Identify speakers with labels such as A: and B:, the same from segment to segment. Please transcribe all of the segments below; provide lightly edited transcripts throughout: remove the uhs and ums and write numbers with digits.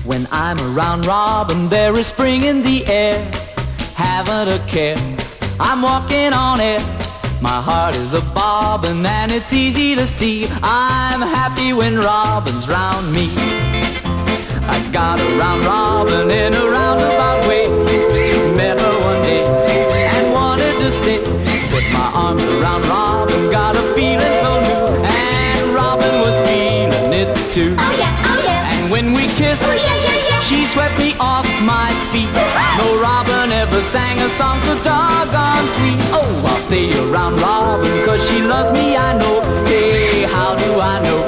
A: When I'm around Robin, there is spring in the air. Haven't a care, I'm walking on air. My heart is a bobbin' and it's easy to see I'm happy when Robin's round me. I got around Robin in a roundabout way. Met her one day and wanted to stay. Put my arms around Robin, got a feeling so new, and Robin was feeling it too.
B: Oh yeah, oh yeah.
A: And when we kissed,
B: oh yeah, yeah, yeah,
A: she swept me off my feet. No Robin ever sang a song so doggone sweet. Oh, I'll stay around Robin 'cause she loves me, I know. Hey, how do I know?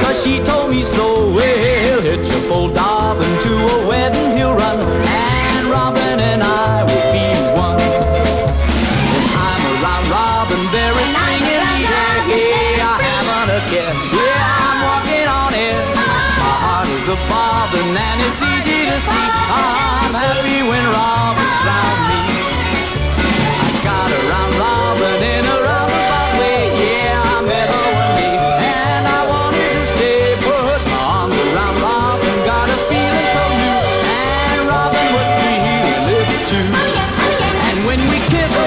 A: 'Cause she told me so. Well, hitch a full Dobbin to a wedding he'll run, and Robin and I will be one. When I'm around Robin, there is spring in the air. Yeah, I haven't a care. Yeah, I'm walking on air. My heart is a bobbin' and it's easy to see I'm happy when Robin's round me. I got around Robin in a roundabout way. Yeah, I met her one day and I wanted to stay. Put my arms around Robin, got a feeling so new, and Robin was feeling it too. And when we kissed,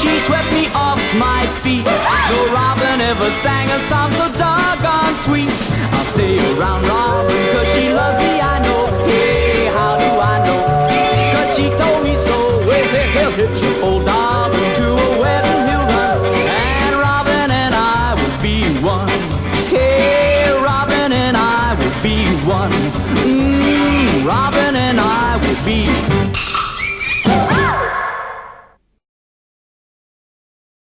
A: she swept me off my feet. No Robin ever sang a song so doggone sweet. I'll stay around Robin